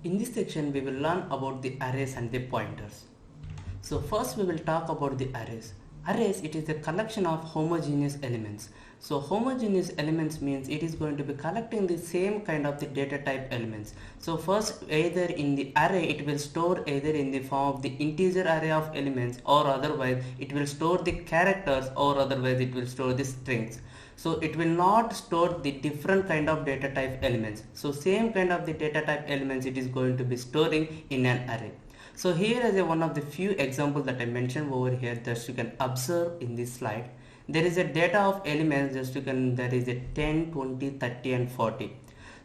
In this section, we will learn about the arrays and the pointers. So first we will talk about the arrays. Arrays, it is a collection of homogeneous elements. So homogeneous elements means it is going to be collecting the same kind of the data type elements. So first, either in the array it will store either in the form of the integer array of elements, or otherwise it will store the characters, or otherwise it will store the strings. So it will not store the different kind of data type elements. So same kind of the data type elements it is going to be storing in an array. So here is one of the few examples that I mentioned over here, that you can observe in this slide. There is a data of elements, there is a 10, 20, 30 and 40.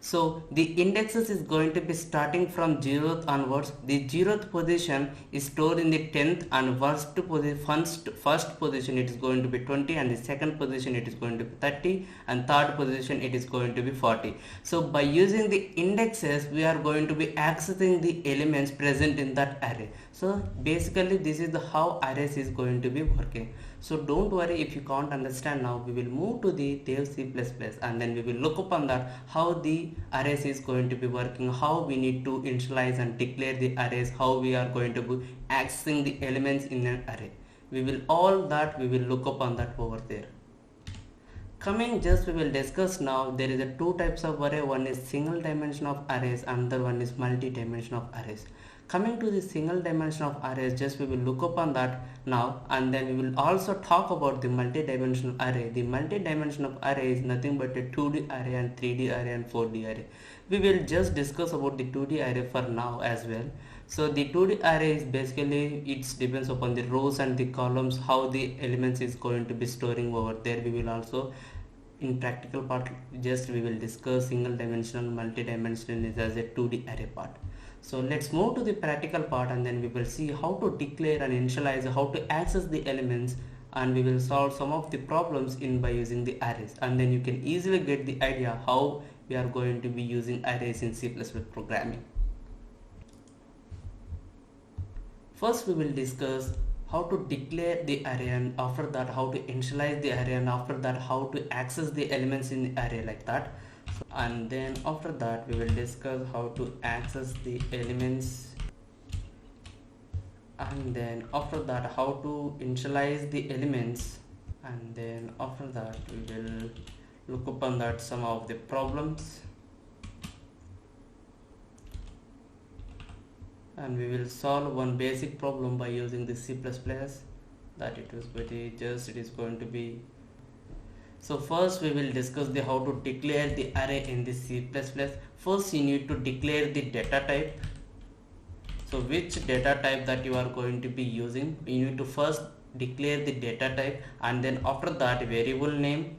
So the indexes is going to be starting from 0th onwards. The 0th position is stored in the 10th, and first position it is going to be 20, and the second position it is going to be 30, and third position it is going to be 40. So by using the indexes, we are going to be accessing the elements present in that array. So basically this is how arrays is going to be working. So don't worry if you can't understand now. We will move to the Dev C++ and then we will look upon that how the arrays is going to be working, how we need to initialize and declare the arrays, how we are going to be accessing the elements in an array. We will look upon that over there. We will discuss now. There is a two types of array. One is single dimension of arrays, another one is multi-dimension of arrays. Coming to the single dimension of arrays, we will look upon that now, and then we will also talk about the multi-dimensional array. The multi-dimensional array is nothing but a 2D array and 3D array and 4D array. We will just discuss about the 2D array for now as well. So the 2D array is basically, it depends upon the rows and the columns, how the elements is going to be storing over there. We will also, in practical part, we will discuss single dimensional, multi-dimensional is as a 2D array part. So let's move to the practical part, and then we will see how to declare and initialize, how to access the elements, and we will solve some of the problems by using the arrays, and then you can easily get the idea how we are going to be using arrays in C++ programming. First we will discuss how to declare the array, and after that how to initialize the array, and after that how to access the elements in the array like that. And then after that we will discuss how to access the elements, and then after that how to initialize the elements, and then after that we will look upon that some of the problems, and we will solve one basic problem by using the C++, that it was very just, it is going to be. So first we will discuss the how to declare the array in the C++. First you need to declare the data type. So which data type that you are going to be using, you need to first declare the data type, and then after that variable name,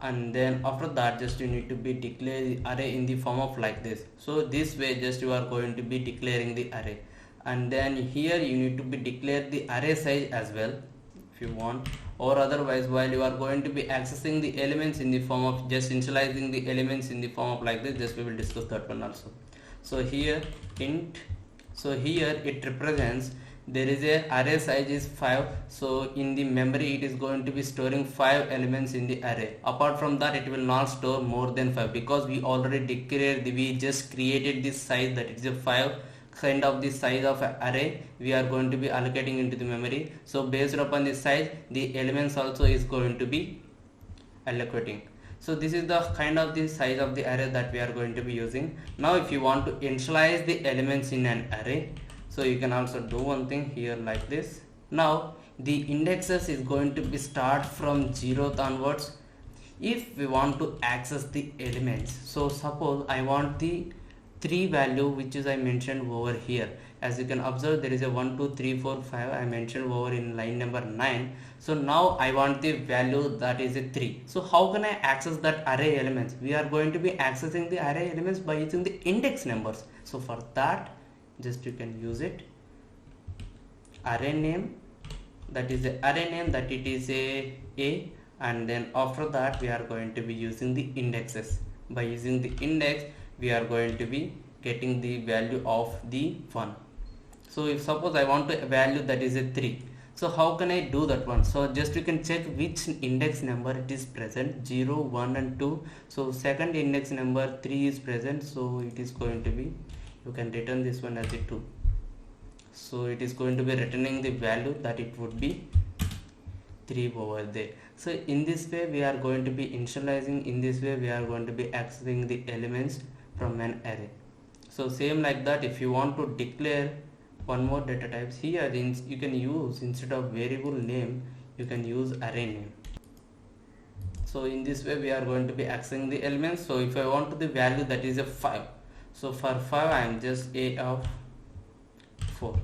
and then after that you need to be declare the array in the form of like this. So this way you are going to be declaring the array, and then here you need to be declare the array size as well if you want, or otherwise while you are going to be accessing the elements in the form of just initializing the elements in the form of like this, we will discuss that one also. So here int, so here it represents there is a array size is 5, so in the memory it is going to be storing 5 elements in the array. Apart from that it will not store more than 5, because we already declared, we just created this size, that is a 5 kind of the size of array we are going to be allocating into the memory. So based upon the size, the elements also is going to be allocating. So this is the kind of the size of the array that we are going to be using. Now if you want to initialize the elements in an array, so you can also do one thing here like this. Now the indexes is going to be start from 0th onwards. If we want to access the elements, so suppose I want the 3 value which is I mentioned over here. As you can observe, there is a 1 2 3 4 5 I mentioned over in line number 9. So now I want the value that is a 3. So how can I access that array elements? We are going to be accessing the array elements by using the index numbers. So for that, just you can use it array name, that is the array name, that it is a, and then after that we are going to be using the indexes. By using the index we are going to be getting the value of the 1. So if suppose I want to value that is a 3, so how can I do that one? So just you can check which index number it is present, 0 1 and 2. So second index number 3 is present, so it is going to be you can return this one as a 2. So it is going to be returning the value that it would be 3 over there. So in this way we are going to be initializing. In this way we are going to be accessing the elements from an array. So same like that, if you want to declare one more data types here, you can use, instead of variable name, you can use array name. So in this way we are going to be accessing the elements. So if I want the value that is a 5, so for 5 I am just a of 4.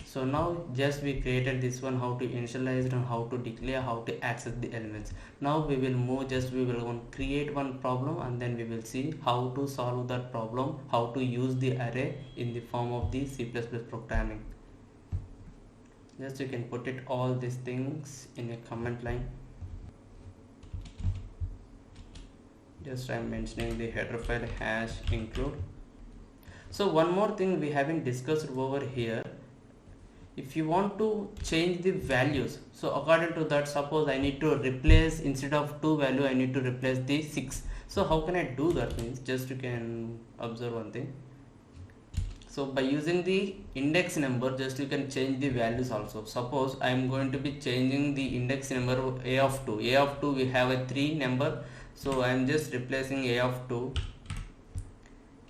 So now just we created this one, how to initialize and how to declare, how to access the elements. Now we will move, we will create one problem and then we will see how to solve that problem, how to use the array in the form of the C++ programming. Just you can put it all these things in a comment line. Just I am mentioning the header file hash include. So one more thing we haven't discussed over here. If you want to change the values, so according to that, suppose I need to replace, instead of 2 value I need to replace the 6. So how can I do that? Means just you can observe one thing. So by using the index number, just you can change the values also. Suppose I am going to be changing the index number a of 2. A of 2 we have a 3 number, so I am just replacing a of 2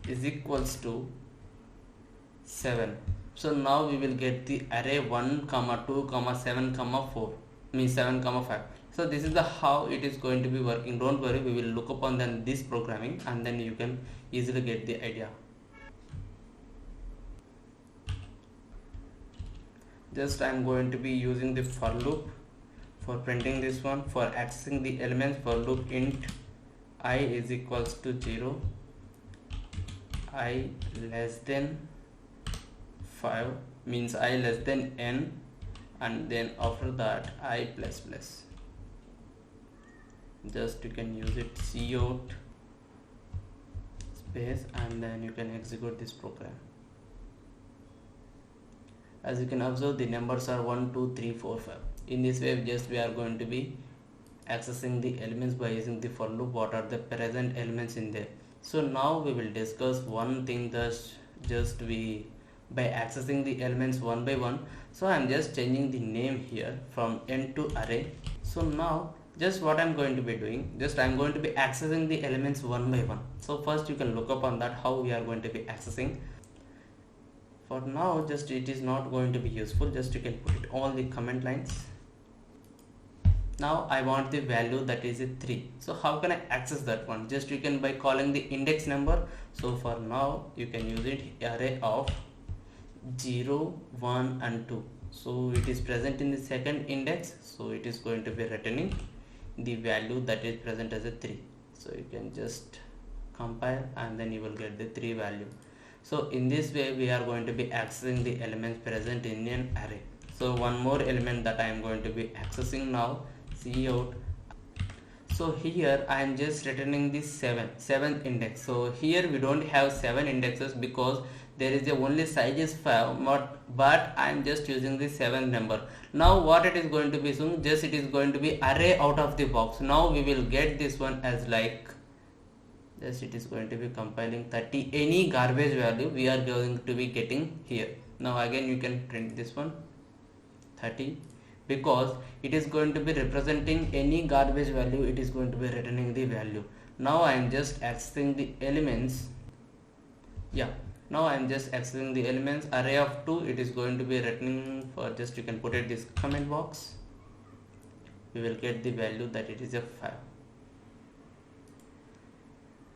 is equals to 7. So now we will get the array 1, 2, 7, 4, means 7, 5. So this is the how it is going to be working. Don't worry, we will look upon then this programming and then you can easily get the idea. Just I am going to be using the for loop for printing this one. For accessing the elements, for loop int I is equals to 0, I less than 5 means I less than n, and then after that I plus plus. Just you can use it cout space and then you can execute this program. As you can observe, the numbers are 1, 2, 3, 4, 5. In this way just we are going to be accessing the elements by using the for loop. What are the present elements in there? So now we will discuss one thing, just we by accessing the elements one by one. So I am just changing the name here from n to array. So now just what I am going to be doing, just I am going to be accessing the elements one by one. So first you can look up on that how we are going to be accessing. For now just it is not going to be useful, just you can put it all the comment lines. Now I want the value that is a 3. So how can I access that one? Just you can by calling the index number. So for now you can use it array of 0, 1 and 2. So it is present in the second index, so it is going to be returning the value that is present as a 3. So you can just compile and then you will get the 3 value. So in this way we are going to be accessing the elements present in an array. So one more element that I am going to be accessing now, cout. So here I am just returning the 7th index. So here we don't have 7 indexes because there is a only size is 5, but I am just using the 7th number. Now what it is going to be soon, just it is going to be array out of the box. Now we will get this one as like, just it is going to be compiling 30, any garbage value we are going to be getting here. Now again you can print this one 30, because it is going to be representing any garbage value, it is going to be returning the value. Now I am just accessing the elements. Now I am just accessing the elements array of 2. It is going to be returning for, just you can put it this comment box. We will get the value that it is a 5.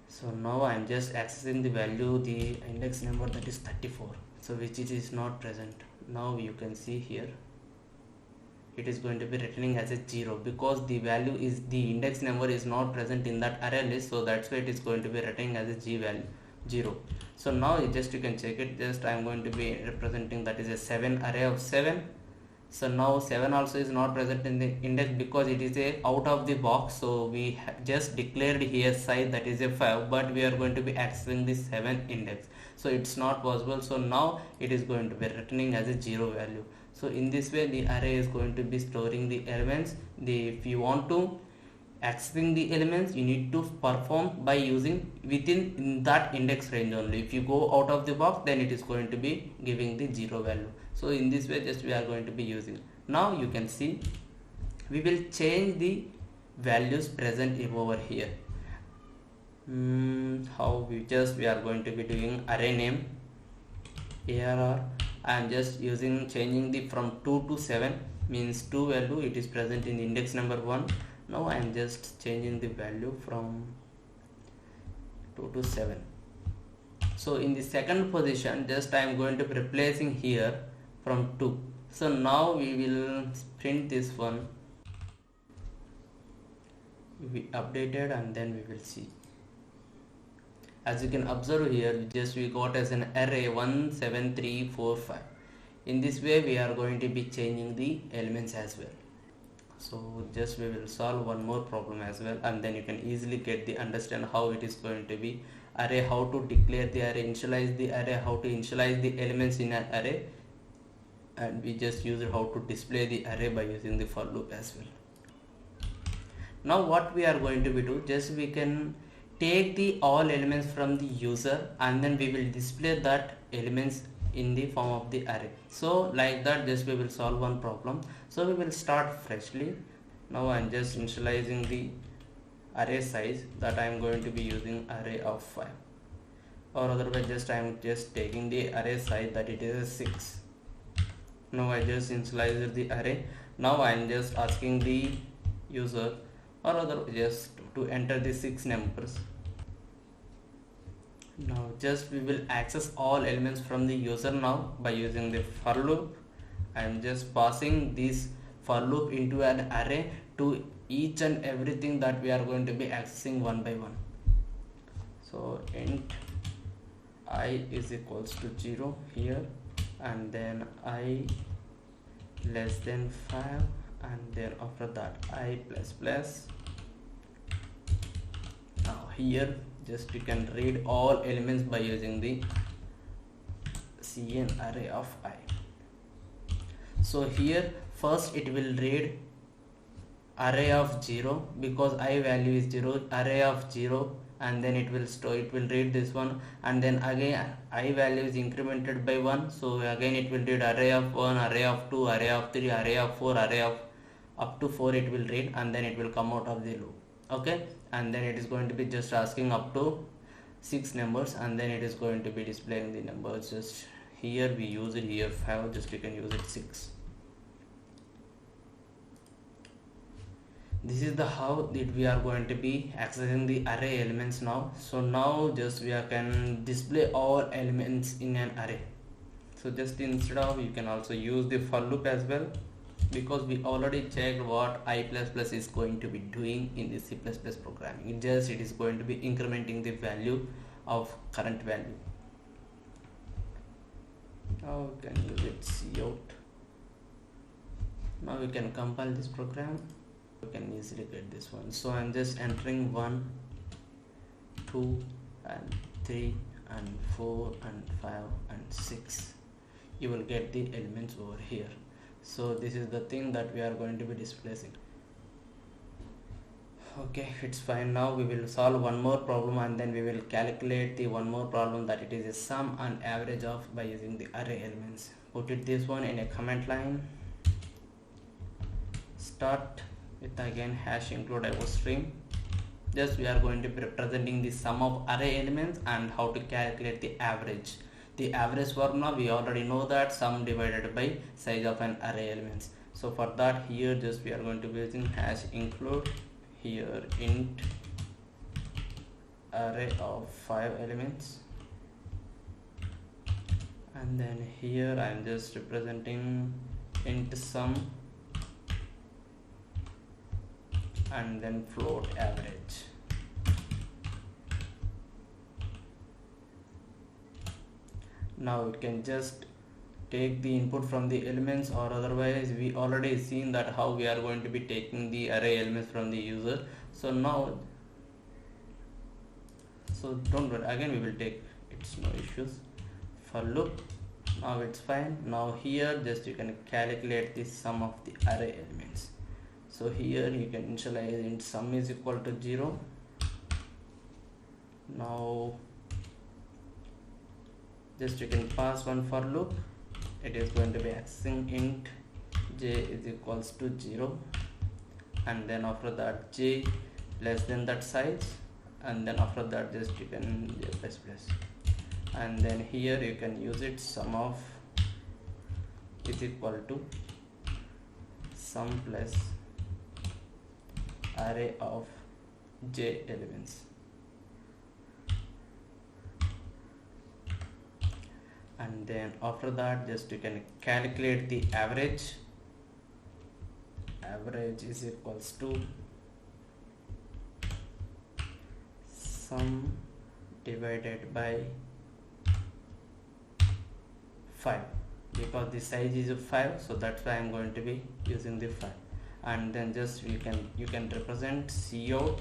So now I am just accessing the value, the index number that is 34. So which it is not present. Now you can see here it is going to be returning as a 0 because the value is, the index number is not present in that array list. So that's why it is going to be returning as a G value 0. So now just you can check it. Just I am going to be representing that is a 7 array of 7. So now 7 also is not present in the index because it is a out of the box. So we just declared here size that is a 5, but we are going to be accessing the 7th index. So it's not possible. So now it is going to be returning as a 0 value. So in this way the array is going to be storing the elements. If you want to accessing the elements, you need to perform by using within that index range only. If you go out of the box, then it is going to be giving the 0 value. So in this way just we are going to be using. Now you can see we will change the values present over here. How we are going to be doing array name ARR. I am just changing the from 2 to 7, means 2 value it is present in index number 1. Now I am just changing the value from 2 to 7. So in the second position just I am going to be replacing here from 2. So now we will print this one, we updated, and then we will see. As you can observe here, just we got as an array 1 7 3 4 5. In this way we are going to be changing the elements as well. So just we will solve one more problem as well, and then you can easily get the understand how it is going to be array, how to declare the array, initialize the array, how to initialize the elements in an array, and we just use how to display the array by using the for loop as well. Now what we are going to be do, just we can take the all elements from the user and then we will display that elements in the form of the array. So like that just we will solve one problem. So we will start freshly. Now I am just initializing the array size that I am going to be using array of 5, or otherwise just I am just taking the array size that it is 6. Now I just initialize the array. Now I am just asking the user or otherwise just to enter the 6 numbers. Now just we will access all elements from the user now by using the for loop. I am just passing this for loop into an array to each and everything that we are going to be accessing one by one. So int I is equals to 0 here, and then I less than 5, and then after that I plus plus. Now here just you can read all elements by using the cn array of I. So here first it will read array of 0 because I value is 0, array of 0, and then it will store, it will read this one, and then again I value is incremented by 1, so again it will read array of 1, array of 2, array of 3, array of 4, array of up to 4 it will read, and then it will come out of the loop. Okay, and then it is going to be just asking up to 6 numbers, and then it is going to be displaying the numbers. Just here we use it, here 5, just you can use it 6. This is the how that we are going to be accessing the array elements now. So now just we can display all elements in an array. So just instead of, you can also use the for loop as well, because we already checked what I++ is going to be doing in the C++ programming. It is going to be incrementing the value of current value. Now we can use it cout. Now we can compile this program. You can easily get this one. So I'm just entering 1, 2 and 3 and 4 and 5 and 6. You will get the elements over here. So this is the thing that we are going to be displacing. Okay, it's fine. Now we will solve one more problem, and then we will calculate the one more problem that it is a sum and average of by using the array elements. Put it this one in a comment line. Start with again hash include IOStream. Just we are going to be representing the sum of array elements and how to calculate the average. The average formula we already know, that sum divided by size of an array elements. So for that here just we are going to be using hash include here int array of 5 elements, and then here I am just representing int sum and then float average. Now it can just take the input from the elements, or otherwise we already seen that how we are going to be taking the array elements from the user. So now, so don't worry, again we will take, it's no issues. For loop, now it's fine. Now here just you can calculate the sum of the array elements. So here you can initialize int sum is equal to 0. Now just you can pass one for loop. It is going to be accessing int j is equals to 0, and then after that j less than that size, and then after that just you can j plus plus, and then here you can use it sum of is equal to sum plus array of j elements, and then after that just you can calculate the average. Average is equals to sum divided by 5, because the size is 5, so that's why I'm going to be using the 5. And then just you can represent cout.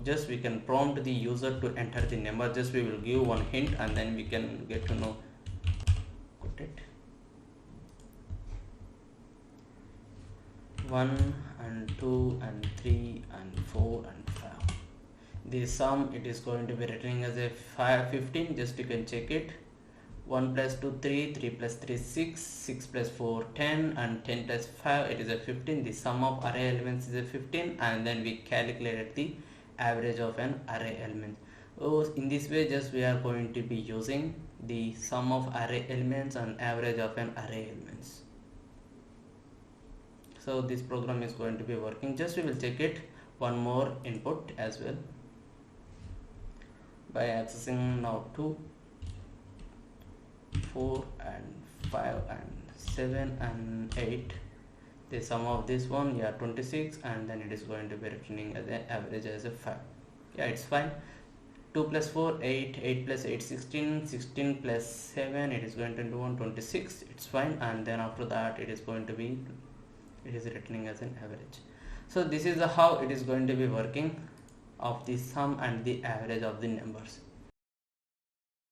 Just we can prompt the user to enter the number. Just we will give one hint and then we can get to know. Got it. 1 and 2 and 3 and 4 and 5. The sum it is going to be returning as a 15. Just you can check it. 1 plus 2 3, 3 plus 3 6, 6 plus 4 10, and 10 plus 5 it is a 15. The sum of array elements is a 15, and then we calculated the average of an array element. In this way just we are going to be using the sum of array elements and average of an array elements. So this program is going to be working. Just we will check it one more input as well by accessing now 2, 4 and 5 and 7 and 8. The sum of this one, 26, and then it is going to be returning as an average as a 5. It's fine. 2 plus 4 8, 8 plus 8 16, 16 plus 7 it is going to be 26. It's fine, and then after that it is returning as an average. So this is how it is going to be working of the sum and the average of the numbers.